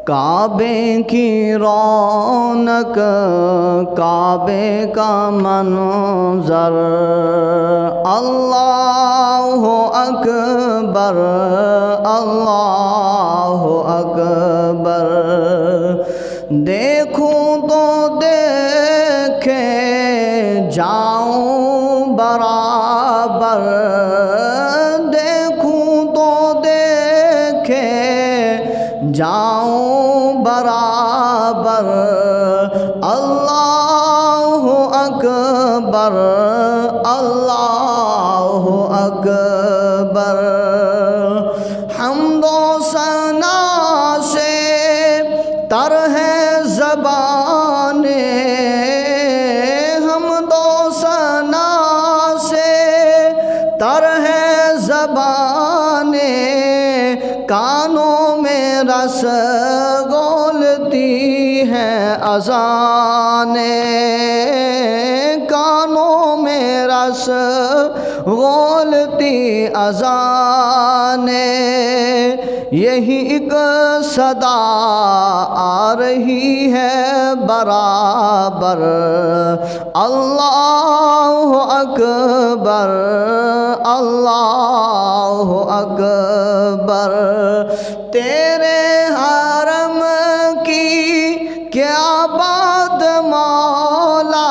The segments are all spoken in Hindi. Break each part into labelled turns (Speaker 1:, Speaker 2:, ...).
Speaker 1: काबे की रौनक, काबे का मंज़र, अल्लाहु अकबर, अल्लाहु अकबर। देखूं तो देखे जाऊं बराबर, देखूं तो देखे जाऊं बराबर। अल्लाहु अकबर, अल्लाहु अकबर। हम्दो सना से तर है ज़बाने, हम्दो सना से तर है ज़बाने। कानों में रस घोलती है अज़ाने, कानों में रस घोलती अज़ाने। यही एक सदा आ रही है बराबर, अल्लाहु अकबर, अल्लाहु अकबर। तेरे हरम की क्या बात मौला,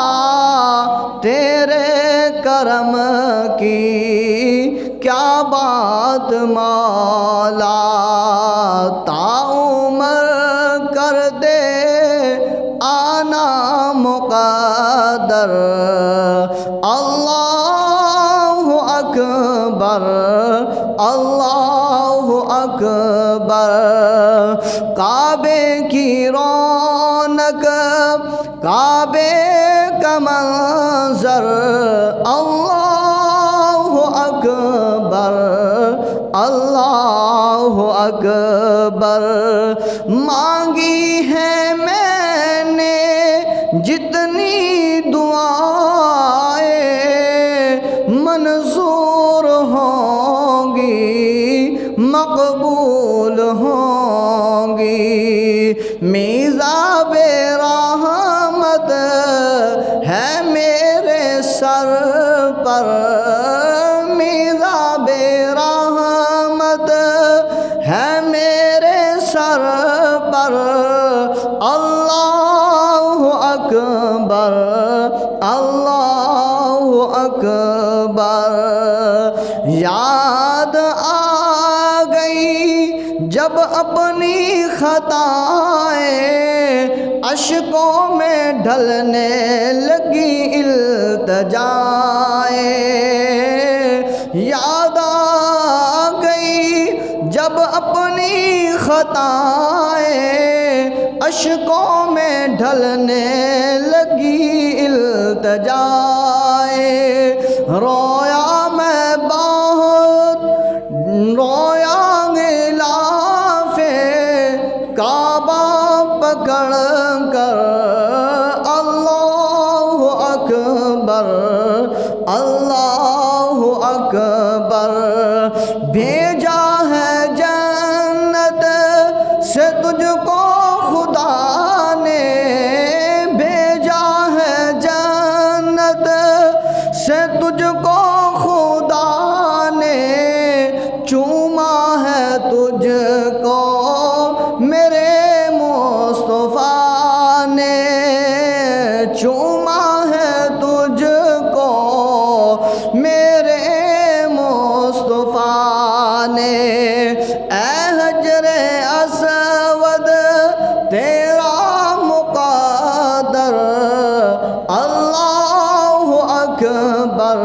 Speaker 1: तेरे करम की क्या बात मौला। ताउमर कर दे आना मुक़द्दर, अल्लाहु अकबर, अल्लाहु अकबर। काबे की रौनक, काबे का मंज़र, अल्लाहु अकबर, अल्लाहु अकबर। मांगी है मैंने जितनी दुआएं, मंजूर होंगी, मकबूल होंगी। मीज़ाबे रहमत है मेरे सर पर, मीज़ाबे रहमत है मेरे सर पर। अल्लाहु अकबर, अल्लाहु अकबर। याद आ गई जब अपनी खताएं, अश्कों में ढलने लगी इल्तिजाएं। याद आ गई जब अपनी खताएं, अश्कों में ढलने लगी इल्तिजाएं। रोया मैं बहुत, रोया गिलाफे काबा पकड़ कर, अल्लाहु अकबर, अल्लाहु अकबर। भेजा है जन्नत से तुझको खुदा ने, भेजा है जन्नत से तुझको खुदा ने। चूमा है तुझको मेरे मुस्तफ़ा ने, चूमा है तुझको मेरे मुस्तफ़ा ने। ऐ हजरे असवद तेरा मुक़द्दर, अल्लाहु अकबर,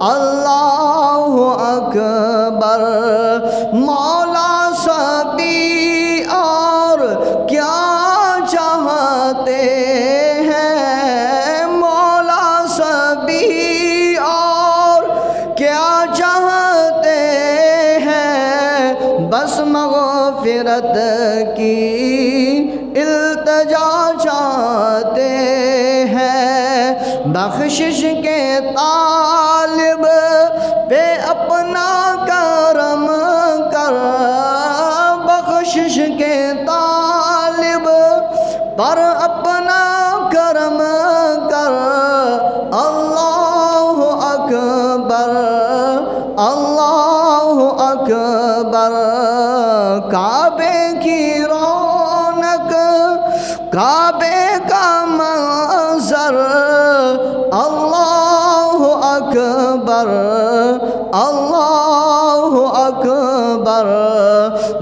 Speaker 1: अल्लाहु अकबर। मौला सभी और क्या चाहते हैं, मौला सभी और क्या चाहते हैं। बस मग़फ़िरत की इल्तिजा चाहते हैं। बख्शिश के तालिब पे अपना करम कर, बख्शिश के तालिब पर अपना करम कर। अल्लाह अकबर, अल्लाह अकबर। काबे की रौनक, काबे का मंजर। अल्लाह अकबर, अल्लाह अकबर।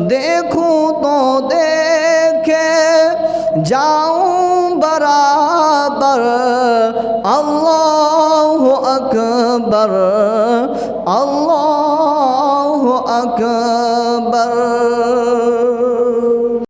Speaker 1: देखूं तो देखे जाऊं बराबर। अल्लाह अकबर, अल्लाह अकबर।